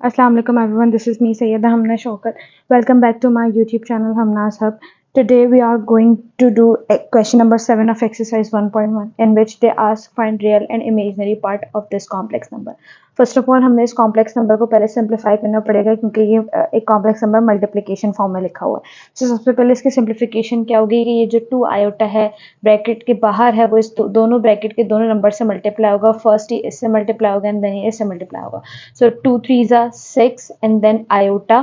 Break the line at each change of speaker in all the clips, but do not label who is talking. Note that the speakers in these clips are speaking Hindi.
Assalamu alaikum everyone, this is me Sayyida Hamna Shaukat. Welcome back to my YouTube channel Hamna's Hub. Today we are going to do question number 7 of exercise 1.1 in which they ask find real and imaginary part of this complex number. First of all हमने इस complex number को पहले simplify करना पड़ेगा क्योंकि ये एक complex number multiplication form में लिखा हुआ है. So सबसे पहले इसकी simplification क्या होगी कि ये जो 2 आयोटा है ब्रैकेट के बाहर है वो इस दोनों ब्रैकेट के दोनों नंबर से मल्टीप्लाई होगा. फर्स्ट ही इससे मल्टीप्लाई होगा एंड देन ये इससे मल्टीप्लाई होगा. So 2 3s are 6 and then iota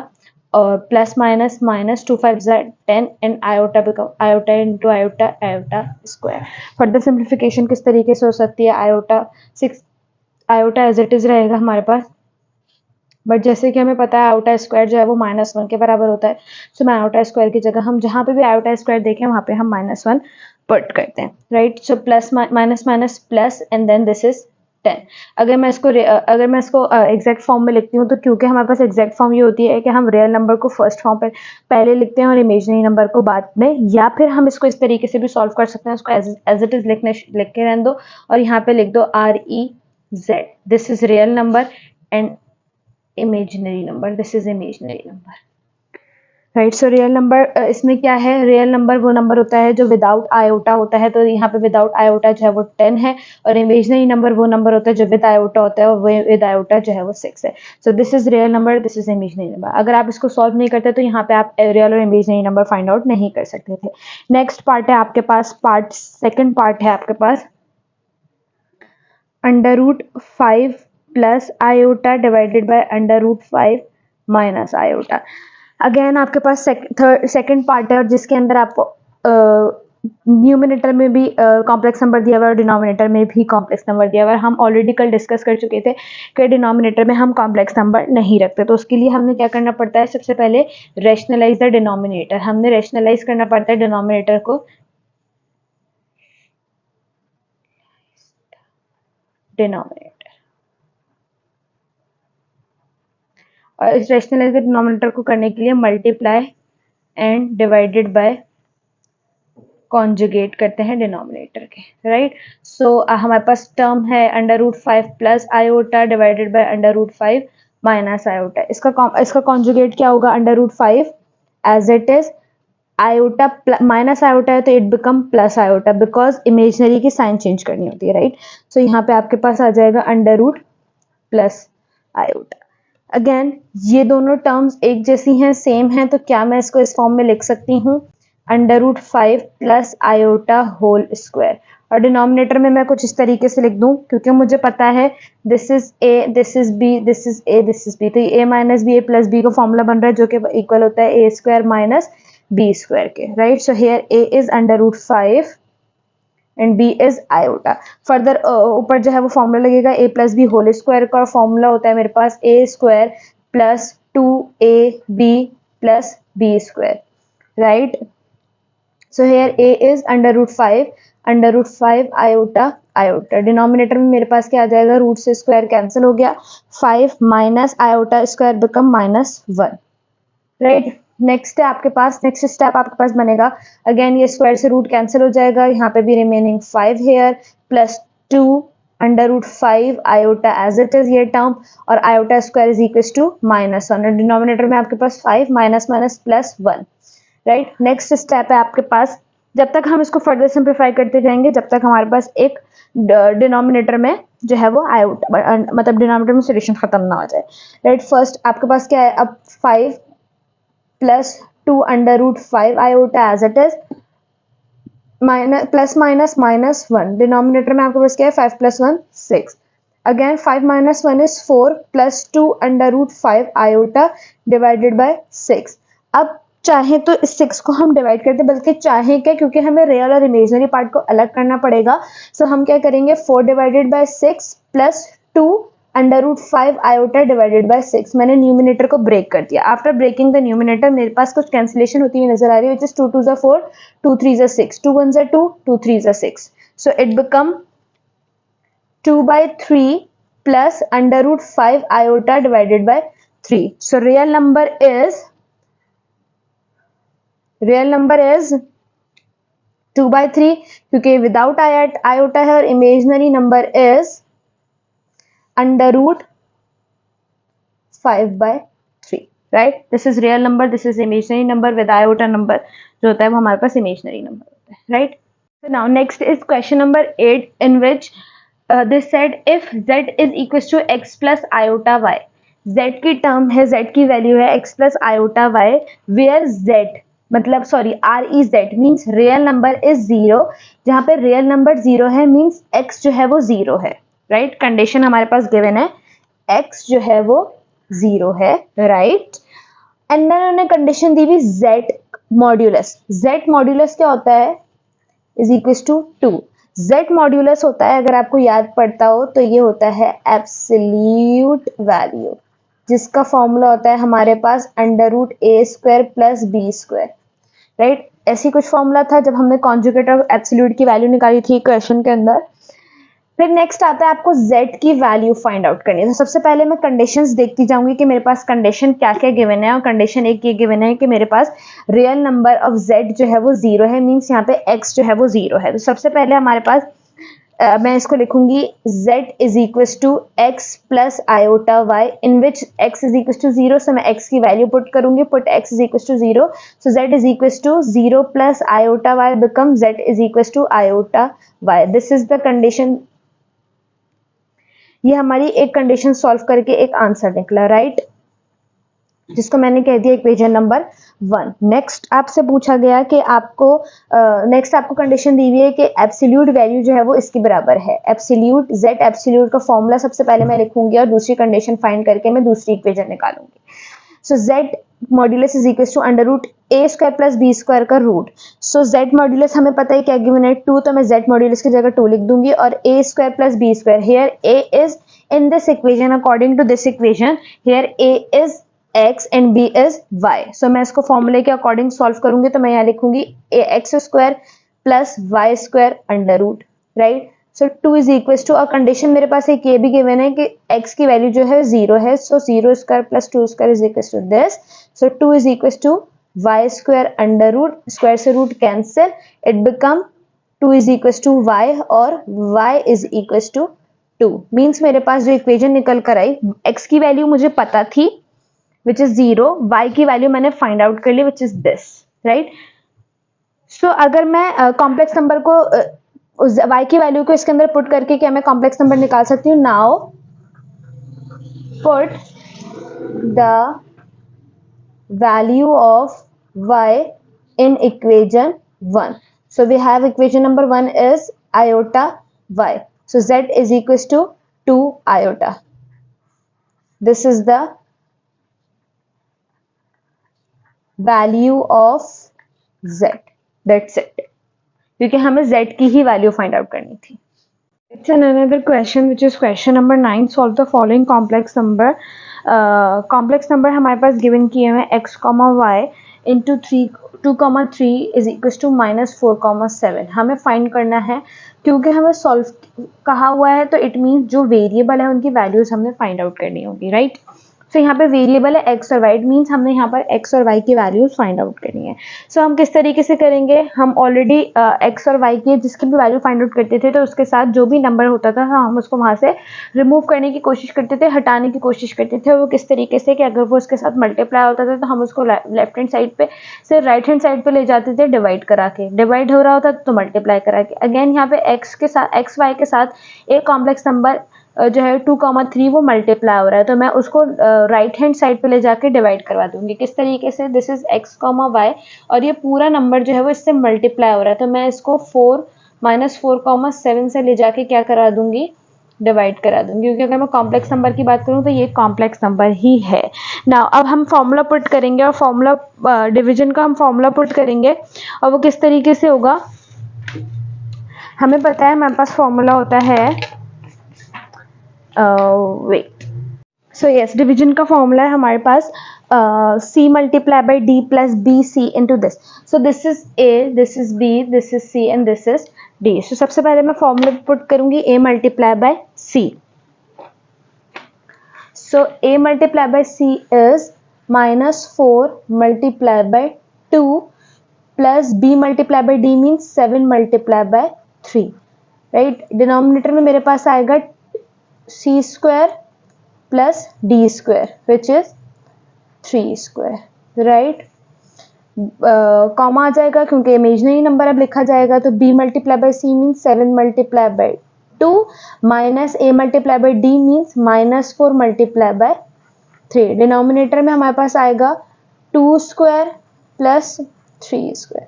plus minus minus 2 5s are 10 and iota become iota into iota square. Further simplification किस तरीके से हो सकती है? iota as it is रहेगा हमारे पास, बट जैसे कि हमें पता है आयोटा स्क्वायर जो है वो -1 के बराबर होता है. सो मैं आयोटा स्क्वायर की जगह हम जहाँ पे भी आयोटा स्क्वायर देखें वहाँ पे हम -1 पुट करते हैं, right. So plus minus minus plus and then this is 10. अगर मैं इसको एग्जैक्ट फॉर्म में लिखती हूँ तो क्योंकि हमारे पास एग्जैक्ट फॉर्म ये होती है कि हम रियल नंबर को फर्स्ट फॉर्म पर पहले लिखते हैं और इमेजिनरी नंबर को बाद में, या फिर हम इसको इस तरीके से भी सॉल्व कर सकते हैं. इसको एज इट इज लिख के रहने दो और यहाँ पे लिख दो REZ. This is real number and imaginary number. This is imaginary number, right. So real number इसमें क्या है? real number वो नंबर होता है जो विदाउट आयोटा होता है, तो यहाँ पे विदाउट आयोटा जो है वो 10 है, और imaginary number वो नंबर होता है जो विद आयोटा होता है और वो विद आयोटा जो है वो 6 है. So this is real number, this is imaginary number. अगर आप इसको सॉल्व नहीं करते तो यहाँ पे आप रियल और imaginary नंबर फाइंड आउट नहीं कर सकते थे. नेक्स्ट पार्ट है आपके पास, सेकेंड पार्ट है आपके पास √5 plus iota divided by √5 minus iota. Again आपके पास सेकंड पार्ट है और जिसके अंदर आपको न्यूमिनेटर में भी कॉम्प्लेक्स नंबर दिया हुआ है और डिनोमिनेटर में भी कॉम्प्लेक्स नंबर दिया हुआ है. हम ऑलरेडी कल डिस्कस कर चुके थे कि डिनोमिनेटर में हम कॉम्प्लेक्स नंबर नहीं रखते, तो उसके लिए हमने क्या करना पड़ता है? सबसे पहले रैशनलाइज द डिनोमिनेटर. हमने रैशनलाइज करना पड़ता है डिनोमिनेटर को डिनोमिनेटर, और इस रैशनलाइज्ड डिनोमिनेटर को करने के लिए multiply and divided by conjugate करते हैं डिनोमिनेटर के, राइट. सो हमारे पास टर्म है √5 plus iota divided by √5 minus iota. इसका कॉन्जुगेट क्या होगा? √5 as it is, iota minus iota है तो it become plus iota because imaginary की साइन चेंज करनी होती है, राइट. सो यहाँ पे आपके पास आ जाएगा √ प्लस आयोटा. अगेन ये दोनों टर्म्स एक जैसी हैं, सेम हैं, तो क्या मैं इसको इस फॉर्म में लिख सकती हूँ? √5 प्लस आयोटा होल स्क्वायर. और डिनोमिनेटर में मैं कुछ इस तरीके से लिख दूं क्योंकि मुझे पता है this is A, this is B, this is A, this is B, तो A minus B A plus B का फॉर्मूला बन रहा है जो कि इक्वल होता है A² माइनस B² के, right. So here A is √5 and B is iota. Further ऊपर जो है वो फॉर्मूला लगेगा a plus B whole square का, फॉर्मूला होता है मेरे पास A² plus 2AB plus B², right. So here a is √5 iota iota. Denominator में मेरे पास क्या आ जाएगा? रूट से स्क्वायर कैंसिल हो गया, 5 minus iota square become -1, right. Next step आपके पास बनेगा. अगेन ये स्क्वायर से रूट कैंसिल हो जाएगा, यहाँ पे भी remaining 5 here plus 2 √5 iota as it is ये टर्म, और iota square is equal to -1. Denominator में आपके पास 5 minus minus plus 1, right. Next step है आपके पास, जब तक हम इसको फर्दर सिंप्लीफाई करते जाएंगे जब तक हमारे पास एक डिनोमिनेटर में जो है वो आयोटा मतलब डिनोमिनेटर में सोल्यूशन खत्म ना हो जाए, राइट. फर्स्ट आपके पास क्या है? अब 5 plus 2 √5 iota as it is plus minus -1. Denominator में आपके पास क्या है? 5 plus 1 6. Again 5 minus 1 is 4 plus 2 √5 iota divided by 6. अब चाहे तो इस 6 को हम डिवाइड करते, बल्कि चाहे क्या, क्योंकि हमें रियल और इमेजिनरी पार्ट को अलग करना पड़ेगा, सो हम क्या करेंगे? 4 divided by 6 plus 2 √5 iota divided by 6. मैंने न्यूमिनेटर को ब्रेक कर दिया. आफ्टर ब्रेकिंग द न्यूमिनेटर मेरे पास कुछ कैंसिलेशन होती हुई नजर आ रही है, which is 2 2 4, 2 3 6, 2 1 2, 2 3 6. So it become 2/3 plus √5 iota divided bye 3. So real number is 2/3 क्योंकि विदाउट आयोटा है, और imaginary number is √5 5/3, right. This is real number, this is imaginary number. With iota number जो होता है वो हमारे पास इमेजिनरी नंबर होता है, right. So now next is question number 8, in which they said if z is equals to x plus iota y. z की टर्म है, z की वैल्यू है x plus iota y, where z मतलब sorry REZ means real number is 0. जहाँ पे रियल नंबर 0 है मीन्स x जो है वो 0 है, राइट. कंडीशन हमारे पास गिवन है, x जो है वो 0 है, राइट. एंड देन उन्होंने कंडीशन दी हुई z मॉड्यूलस. z मॉड्यूलस क्या होता है, is equal to 2. z modulus होता है, अगर आपको याद पड़ता हो तो ये होता है एब्सोल्यूट वैल्यू, जिसका फॉर्मूला होता है हमारे पास √a² प्लस b², राइट. ऐसी कुछ फॉर्मूला था जब हमने कॉन्जुगेट ऑफ एब्सोल्यूट की वैल्यू निकाली थी क्वेश्चन के अंदर. फिर नेक्स्ट आता है आपको z की वैल्यू फाइंड आउट करनी है. तो सबसे पहले मैं कंडीशंस देखती जाऊंगी कि मेरे पास कंडीशन क्या क्या गिवन है. और कंडीशन एक ये गिवन है कि मेरे पास रियल नंबर ऑफ z जो है वो 0 है, मीन्स यहाँ पे x जो है वो 0 है. तो सबसे पहले हमारे पास मैं इसको लिखूंगी z is equal to x plus iota y, in which x is equal to 0. So मैं x की वैल्यू पुट करूंगी, put x is equal to 0. So z is equal to 0 plus iota y become z is equal to iota y. This is the condition. ये हमारी एक कंडीशन सॉल्व करके एक आंसर निकला, राइट, जिसको मैंने कह दिया इक्वेशन नंबर 1. नेक्स्ट आपसे पूछा गया कि आपको नेक्स्ट आपको कंडीशन दी हुई है कि एब्सोल्यूट वैल्यू जो है वो इसके बराबर है. एब्सोल्यूट z एब्सोल्यूट का फॉर्मूला सबसे पहले मैं लिखूंगी और दूसरी कंडीशन फाइंड करके मैं दूसरी इक्वेशन निकालूंगी. So z modulus is equal to √a² plus b² का रूट. सो z मॉड्यूलस हमें पता है क्या गिवन है 2, तो मैं z मॉड्यूलस की जगह 2 लिख दूंगी. और a² plus b², here a is in this equation, according to this equation here a is x and b is y. So मैं इसको फॉर्मूले के अकॉर्डिंग सॉल्व करूंगी. तो मैं यहाँ लिखूंगी ax² plus y² under root, right. So 2 is equal to, और कंडीशन मेरे पास एक ये भी गिवन है कि x की वैल्यू जो है 0 है. So 0² plus 2² is equal to this. So 2 is equal to y² under root, square से root cancel, it become 2 is equal to y और y is equal to 2. Means मेरे पास जो इक्वेशन निकल कर आई, x की वैल्यू मुझे पता थी which is 0, y की वैल्यू मैंने फाइंड आउट कर ली which is this, right. सो अगर मैं कॉम्प्लेक्स नंबर को y की वैल्यू को इसके अंदर पुट करके क्या मैं कॉम्प्लेक्स नंबर निकाल सकती हूँ. Now put the value of y in equation 1. So we have equation number 1 is iota y. So z is equals to 2 iota. This is the value of z. That's it, क्योंकि हमें z की ही वैल्यू फाइंड आउट करनी थी. It's an another question which is question number 9. Solve the following complex number. Complex number हमारे पास गिवन किए हुए x, y into 2,3 is equal to -4,7. हमें फाइंड करना है, क्योंकि हमें सॉल्व कहा हुआ है तो इट मीन्स जो वेरिएबल है उनकी वैल्यूज हमने फाइंड आउट करनी होगी, राइट. तो यहाँ पे वेरिएबल है x और y, मीन्स हमने यहाँ पर x और y की वैल्यूज फाइंड आउट करनी है. सो हम किस तरीके से करेंगे, हम ऑलरेडी x और y की जिसकी भी वैल्यू फाइंड आउट करते थे तो उसके साथ जो भी नंबर होता था हम उसको वहाँ से रिमूव करने की कोशिश करते थे, हटाने की कोशिश करते थे. वो किस तरीके से कि अगर वो उसके साथ मल्टीप्लाई होता था तो हम उसको लेफ्ट हैंड साइड पे से राइट हैंड साइड पे ले जाते थे डिवाइड करा के. डिवाइड हो रहा होता तो मल्टीप्लाई करा के. अगेन यहाँ पे x के साथ y के साथ एक कॉम्प्लेक्स नंबर जो है 2,3 वो मल्टीप्लाई हो रहा है, तो मैं उसको राइट हैंड साइड पे ले जाके डिवाइड करवा दूंगी. किस तरीके से, दिस इज x, y और ये पूरा नंबर जो है वो इससे मल्टीप्लाई हो रहा है, तो मैं इसको 4 - 4,7 से ले जाके क्या करा दूंगी, डिवाइड करा दूंगी. क्योंकि अगर मैं कॉम्प्लेक्स नंबर की बात करूँ तो ये कॉम्प्लेक्स नंबर ही है. नाउ अब हम फॉर्मूला पुट करेंगे और फॉर्मूला डिवीजन का हम फॉर्मूला पुट करेंगे और वो किस तरीके से होगा, हमें पता है हमारे पास फॉर्मूला होता है वेट. सो यस, डिवीजन का फॉर्मूला है हमारे पास c multiply by d plus B C into this. So this is a, this is b, this is c and this is d. सो सबसे पहले मैं फॉर्मूला पुट करूंगी a multiply by c. So a multiply by c is -4 multiply by 2 plus b multiply by d means 7 multiply by 3, right. Denominator में मेरे पास आएगा c² plus D square which is 3 square, right. Comma आ जाएगा क्योंकि इमेजिनरी नंबर अब लिखा जाएगा, तो b multiply by C means 7 multiply by 2 minus a multiply by d means -4 multiply by 3। Denominator में हमारे पास आएगा 2 स्क्वायर प्लस 3 स्क्वायर,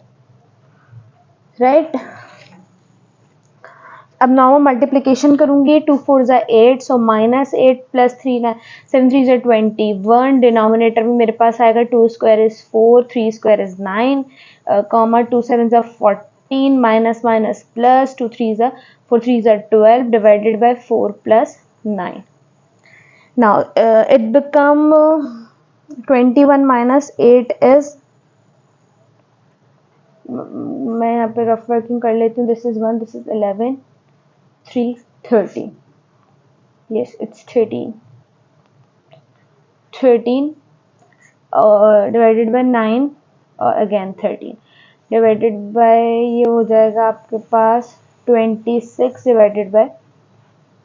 राइट। अब नॉर्मल मल्टीप्लिकेशन करूंगी, 2 4 ज़ा 8, सो -8 प्लस 3 7 3 ज़ा 21। डिनोमिनेटर में मेरे पास आएगा 2 square is 4, 3 square is 9, comma 2 7 ज़ा 14 माइनस माइनस प्लस 2 3 ज़ा 4 3 ज़ा 12 divided by 4 plus 9। Now it become 21 minus 8 is, मैं यहाँ पे रफ वर्किंग कर लेती हूँ, this is 1, this is 11, 3 13, yes it's 13 divided by 9 और again 13 divided by, ये हो जाएगा आपके पास 26 divided by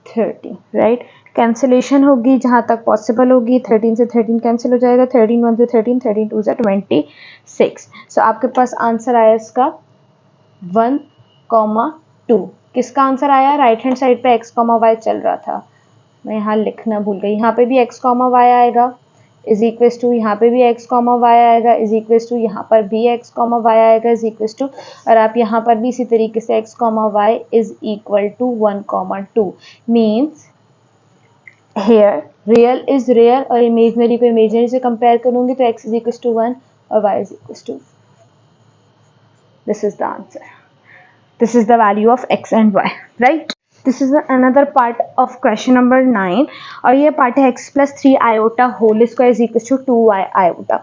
30, राइट। कैंसिलेशन होगी जहाँ तक पॉसिबल होगी, 13 से 13 कैंसिल हो जाएगा, 13 1 से 13, 13 2 से 26। सो आपके पास आंसर आया इसका 1,2। किसका आंसर आया? राइट हैंड साइड पे x, y चल रहा था, मैं यहाँ लिखना भूल गई। यहाँ पे भी x, y आएगा इज इक्वल्स टू, यहाँ पे भी x, y आएगा इज इक्वल्स टू, यहाँ पर भी x, y आएगा इज इक्वल्स टू, और आप यहाँ पर भी इसी तरीके से x, y is equal to 1,2 means here real is real और इमेजनरी को इमेजनरी से कंपेयर करूंगी तो x इज इक्वल्स टू 1 और y is equals to, this is the answer, this is the value of x and y, right? This is another part of question number 9 और ये पार्ट है x plus 3 iota whole square is equals to 2y iota।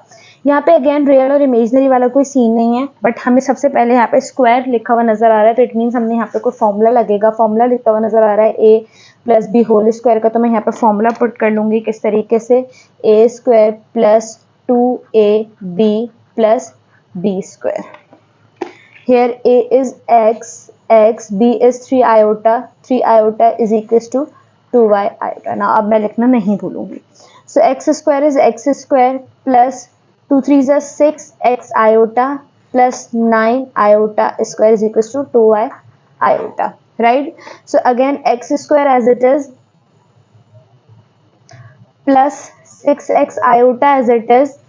यहाँ पे अगेन रियल और इमेजनरी वाला कोई सीन नहीं है, बट हमें सबसे पहले यहाँ पे स्क्वायर लिखा हुआ नजर आ रहा है, तो इट मीन्स हमने यहाँ पे कोई फॉर्मूला लगेगा। फॉर्मूला लिखा हुआ नजर आ रहा है a plus B whole square का, तो मैं यहाँ पे फॉर्मूला पुट कर लूँगी किस तरीके से, a square plus 2ab plus b square. Here a is x, b is 3 iota is equals to 2y iota। Now अब मैं लिखना नहीं भूलूंगी। So x square is x square plus 2 3 is 6 x iota plus 9 iota square is equals to 2y iota, right? So again x square as it is plus 6x iota as it is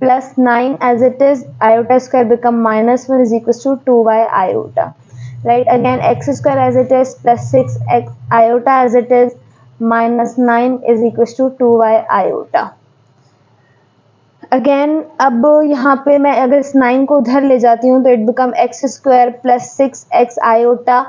plus 9 as it is, iota square become -1 is equals to 2y iota, right? Again x square as it is plus 6x iota as it is minus 9 is equals to 2y iota। Again अब यहाँ पे मैं अगर इस 9 को उधर ले जाती हूँ तो it become x square plus 6x iota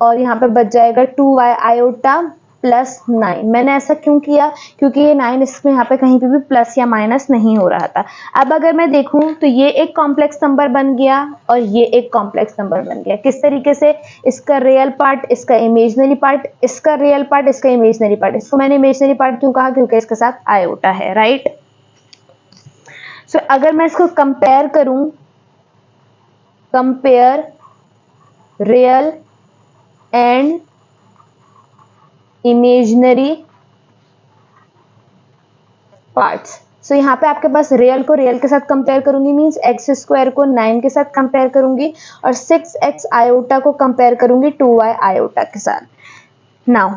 और यहाँ पे बच जाएगा 2y आयोटा प्लस 9। मैंने ऐसा क्यों किया? क्योंकि ये 9 इसमें यहाँ पे कहीं पे भी प्लस या माइनस नहीं हो रहा था। अब अगर मैं देखूं तो ये एक कॉम्प्लेक्स नंबर बन गया और ये एक कॉम्प्लेक्स नंबर बन गया। किस तरीके से? इसका रियल पार्ट, इसका इमेजनरी पार्ट, इसका रियल पार्ट, इसका इमेजनरी पार्ट। इसको मैंने इमेजनरी पार्ट क्यों कहा? क्योंकि इसके साथ आयोटा है, राइट। सो अगर मैं इसको कंपेयर करूं, compare real and imaginary parts. So यहाँ पे आपके पास रियल को रियल के साथ कंपेयर करूंगी मींस एक्स स्क्वायर को 9 के साथ कंपेयर करूंगी और 6x आयोटा को कंपेयर करूंगी 2y आयोटा के साथ। नाउ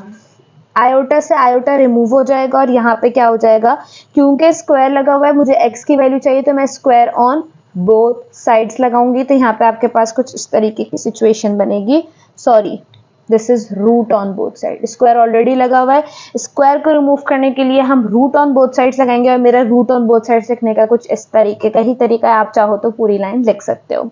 आयोटा से आयोटा रिमूव हो जाएगा और यहाँ पे क्या हो जाएगा, क्योंकि स्क्वायर लगा हुआ है मुझे x की वैल्यू चाहिए तो मैं स्क्वायर ऑन बोथ साइड्स लगाऊंगी। तो यहाँ पे आपके पास कुछ इस तरीके की सिचुएशन बनेगी। Sorry, this is root on both side. Square already लगा हुआ है, स्क्वायर को रिमूव करने के लिए हम रूट ऑन बोथ साइड्स लगाएंगे और मेरा रूट ऑन बोथ साइड्स लिखने का कुछ इस तरीके का ही तरीका है। आप चाहो तो पूरी लाइन लिख सकते हो।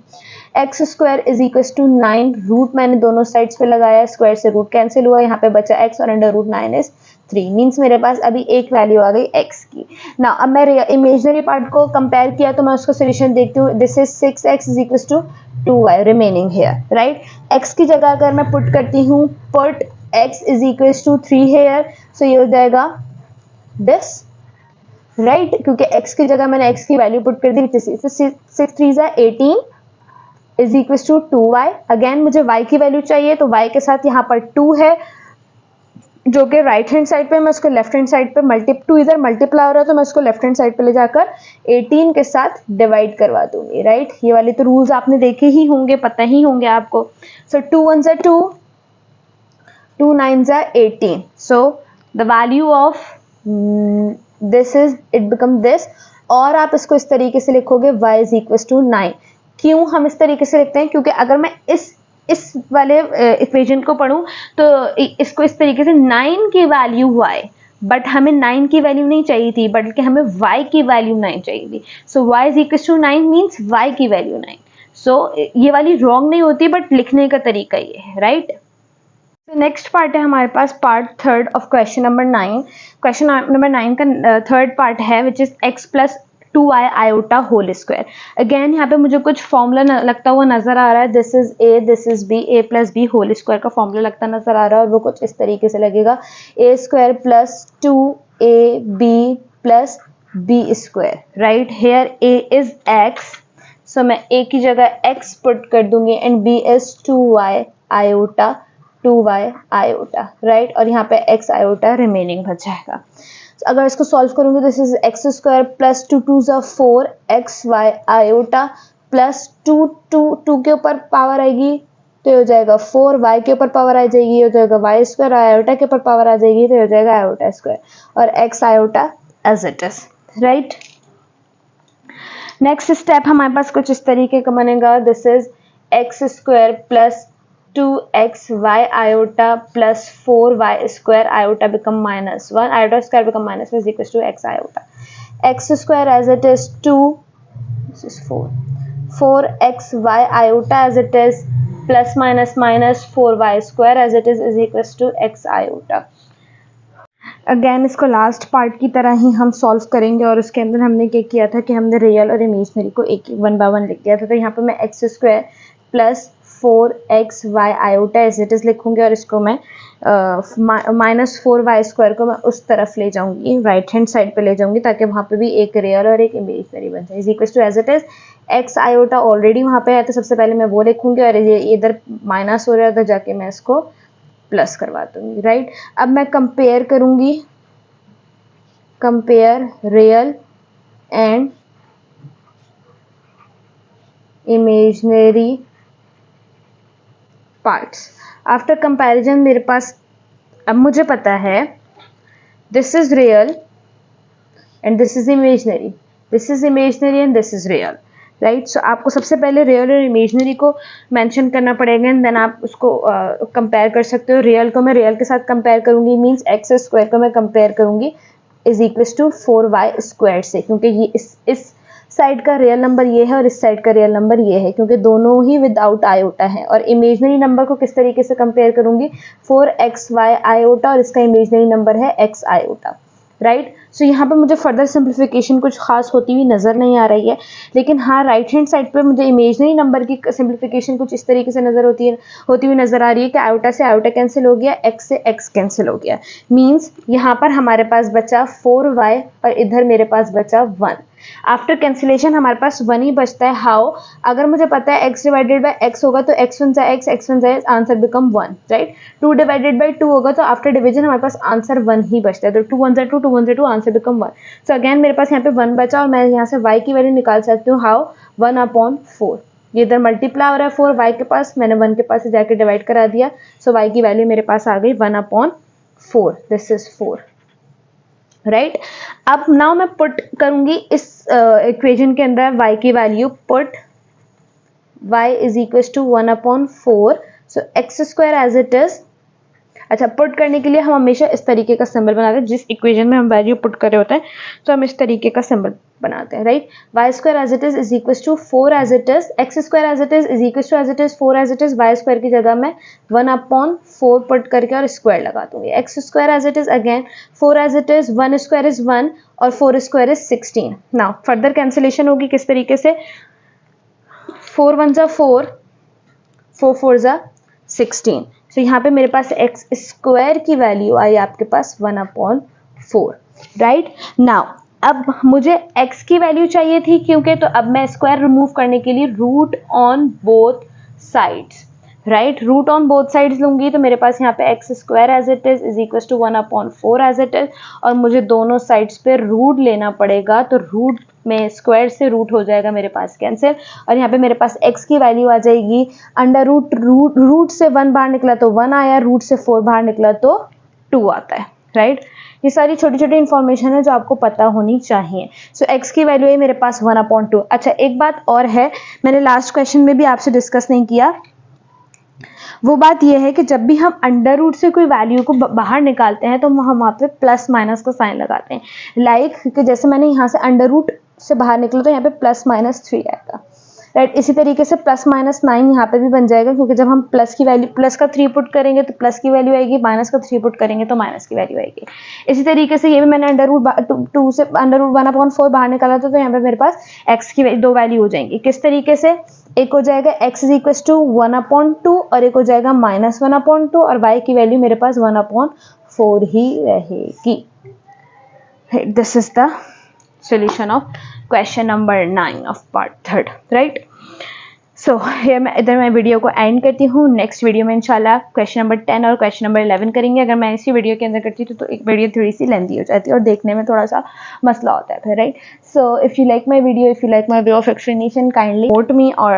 X square is equal to 9, root मैंने दोनों साइड्स पे लगाया, स्क्वायर से रूट कैंसिल हुआ, यहाँ पे बचा x और अंडर रूट 9 इज 3 मीन्स मेरे पास अभी एक वैल्यू आ गई x की। ना अब मैं इमेजनरी पार्ट को कंपेयर किया तो मैं उसको सोल्यूशन देखती हूँ। This is 6x is equal to 2y remaining here, right. x की जगह अगर मैं पुट करती हूँ, put x is equal to 3 here, so ये हो जाएगा दिस, राइट, क्योंकि x की जगह मैंने x की वैल्यू पुट कर दी। 6 3 ज़ा 18 is equal to 2y। Again मुझे y की वैल्यू चाहिए तो y के साथ यहाँ पर 2 है, जो कि राइट हैंड साइड पे, मैं उसको लेफ्ट हैंड साइड पे टू इधर मल्टीप्लाई हो रहा है तो मैं उसको लेफ्ट हैंड साइड पे ले जाकर 18 के साथ डिवाइड करवा दूंगी, राइट। ये वाले तो रूल्स आपने देखे ही होंगे, पता ही होंगे आपको। सो 2 1 2, 2 9 18, so the value of this is it become this. और आप इसको इस तरीके से लिखोगे y इज इक्वल टू 9। क्यों हम इस तरीके से लिखते हैं? क्योंकि अगर मैं इस वाले इक्वेशन को पढ़ूं तो इसको इस तरीके से 9 की वैल्यू y, बट हमें 9 की वैल्यू नहीं चाहिए थी, बल्कि हमें y की वैल्यू 9 चाहिए थी। So y is equal to 9 means y की वैल्यू 9। सो ये वाली रॉन्ग नहीं होती, बट लिखने का तरीका ये है, राइट। नेक्स्ट पार्ट है हमारे पास part third of question number 9। Question number 9 का थर्ड पार्ट है which is x plus 2y iota whole square. Again यहाँ पे मुझे कुछ फॉर्मूला लगता हुआ नजर आ रहा है। This is a, this is b, a plus B whole square का फॉर्मूला लगता नजर आ रहा है, और वो कुछ इस तरीके से लगेगा a square plus 2ab plus b square, right. Here a is x, so मैं a की जगह x पुट कर दूंगी and b is 2y iota, 2y iota, right. और यहाँ पे x आयोटा रिमेनिंग बच जाएगा। so, अगर इसको सॉल्व करूंगी, this is x square plus 2 2 4 xy iota plus 2 2 2 के ऊपर पावर आएगी तो ये हो जाएगा 4, y के ऊपर पावर आ जाएगी हो जाएगा y स्क्वायर, आयोटा के ऊपर पावर आ जाएगी तो हो जाएगा आयोटा स्क्वायर, और x iota as it is, right. Next step हमारे पास कुछ इस तरीके का बनेगा। This is x square plus 2xy iota plus 4y square iota become minus 1, iota square become minus 1 is equals to x iota. X square as it is 2, this is 4xy iota as it is plus minus minus 4y square as it is equals to x iota. Again इसको लास्ट पार्ट की तरह ही हम सॉल्व करेंगे, और उसके अंदर हमने क्या किया था कि हमने रियल और इमेजनरी को एक 1 by 1 लिख दिया था। तो यहाँ पे मैं x square plus 4xy iota as it is लिखूंगी, और इसको मैं माइनस 4y स्क्वायर को मैं उस तरफ ले जाऊंगी, राइट हैंड साइड पे ले जाऊंगी, ताकि वहाँ पे भी एक रियल और एक इमेजनरी बन जाए। Is equal to as it is x iota already वहाँ पे है, तो सबसे पहले मैं वो लिखूंगी, और ये इधर माइनस हो रहा है तो जाके मैं इसको प्लस करवा दूंगी, राइट। अब मैं कंपेयर करूंगी, compare real and imaginary parts. After comparison मेरे पास अब मुझे पता है this is real and this is imaginary, this is imaginary and this is real, right. So आपको सबसे पहले रियल और इमेजनरी को मेंशन करना पड़ेगा एंड देन आप उसको कंपेयर कर सकते हो। रियल को मैं रियल के साथ कंपेयर करूंगी, मींस एक्स स्क्वायर को मैं कंपेयर करूंगी is equal to 4y square से, क्योंकि ये इस साइड का रियल नंबर ये है और इस साइड का रियल नंबर ये है, क्योंकि दोनों ही विदाउट आयोटा है। और इमेजनरी नंबर को किस तरीके से कंपेयर करूंगी, 4xy आयोटा और इसका इमेजनरी नंबर है x आयोटा, राइट। सो यहाँ पे मुझे फर्दर सिंप्लीफिकेशन कुछ खास होती हुई नज़र नहीं आ रही है, लेकिन हाँ राइट हैंड साइड पे मुझे इमेजनरी नंबर की सिंप्लीफिकेशन कुछ इस तरीके से होती हुई नज़र आ रही है कि आयोटा से आयोटा कैंसिल हो गया, x से x कैंसिल हो गया। मीन्स यहाँ पर हमारे पास बचा 4y और इधर मेरे पास बचा 1। आफ्टर कैंसिलेशन हमारे पास 1 ही बचता है। हाउ? अगर मुझे पता है x डिवाइडेड बाय x होगा तो x1 जा x1 जा answer become 1, right. 2 divided by 2 होगा तो आफ्टर डिवीजन हमारे पास आंसर 1 ही बचता है, तो 2 1 जा 2, 2 1 जा 2, आंसर बिकम 1। सो अगेन मेरे पास यहाँ पे 1 बचा और मैं यहाँ से y की वैल्यू निकाल सकती हूँ। हाउ? 1/4। ये इधर मल्टीप्लाई हो रहा है 4 y के पास, मैंने 1 के पास से जाके डिवाइड करा दिया, सो y की वैल्यू मेरे पास आ गई 1/4। This is 4, right. अब नाउ मैं पुट करूंगी इस इक्वेशन के अंदर y की value, put y is equal to 1/4, so x square as it is. अच्छा, पुट करने के लिए हम हमेशा इस तरीके का सिंबल बनाते हैं, जिस इक्वेशन में हम वैल्यू पुट कर रहे होते हैं तो हम इस तरीके का सिंबल बनाते हैं, right. Y square as it is equal to 4 as it is, x square as it is equal to as it is 4 as it is, y square की जगह मैं 1/4 पुट करके और स्क्वायर लगा दूंगी। X square as it is again 4 as it is, 1 square is 1 और 4 square is 16। Now further cancellation होगी किस तरीके से, 4 1 जा 4, 4 4 जा 16। तो यहाँ पे मेरे पास एक्स स्क्वायर की वैल्यू आई आपके पास 1/4, राइट। नाउ अब मुझे x की वैल्यू चाहिए थी, क्योंकि तो अब मैं स्क्वायर रिमूव करने के लिए root on both sides, right. Root on both sides लूंगी तो मेरे पास यहाँ पे x square as it is equal to 1/4 as it is, और मुझे दोनों साइड्स पे रूट लेना पड़ेगा, तो रूट में स्क्वायर से रूट हो जाएगा मेरे पास कैंसिल, और यहाँ पे मेरे पास x की वैल्यू आ जाएगी अंडर रूट से 1 बाहर निकला तो 1 आया, रूट से 4 बाहर निकला तो 2 आता है, राइट। ये सारी छोटी छोटी इन्फॉर्मेशन है जो आपको पता होनी चाहिए। सो x की वैल्यू है मेरे पास 1/2। अच्छा, एक बात और है, मैंने लास्ट क्वेश्चन में भी आपसे डिस्कस नहीं किया, वो बात यह है कि जब भी हम अंडर रूट से कोई वैल्यू को बाहर निकालते हैं तो हम वहाँ पे प्लस माइनस का साइन लगाते हैं। लाइक कि जैसे मैंने यहाँ से अंडर रूट से बाहर निकला तो यहाँ पे +-3 आएगा, राइट। इसी तरीके से +-9 यहाँ पे भी बन जाएगा, क्योंकि जब हम प्लस की वैल्यू प्लस का 3 पुट करेंगे तो प्लस की वैल्यू आएगी, माइनस का 3 पुट करेंगे तो माइनस की वैल्यू आएगी। इसी तरीके से ये भी मैंने अंडर रूट 2 से अंडर रूट 1/4 बाहर निकाला था, तो यहाँ पे मेरे पास x की 2 वैल्यू हो जाएंगी। किस तरीके से, एक हो जाएगा x इज इक्वल टू 1/2 और एक हो जाएगा -1/2, और y की वैल्यू मेरे पास 1/4 ही रहेगी। This is the solution of question number 9 of part 3rd, right? सो ये मैं इधर मैं वीडियो को एंड करती हूँ। नेक्स्ट वीडियो में इंशाल्लाह क्वेश्चन नंबर 10 और क्वेश्चन नंबर 11 करेंगे। अगर मैं इसी वीडियो के अंदर करती तो एक वीडियो थोड़ी सी लेंथी हो जाती है और देखने में थोड़ा सा मसला होता है फिर, right. So if you like my video, if you like my way of explanation, kindly support me, और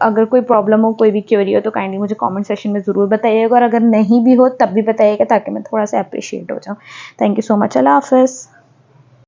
अगर कोई प्रॉब्लम हो, कोई भी क्वेरी हो तो काइंडली मुझे कॉमेंट सेक्शन में ज़रूर बताइएगा, और अगर नहीं भी हो तब भी बताइएगा ताकि मैं थोड़ा सा अप्रिशिएट हो जाऊँ। Thank you so much. Allah हाफ़िज़।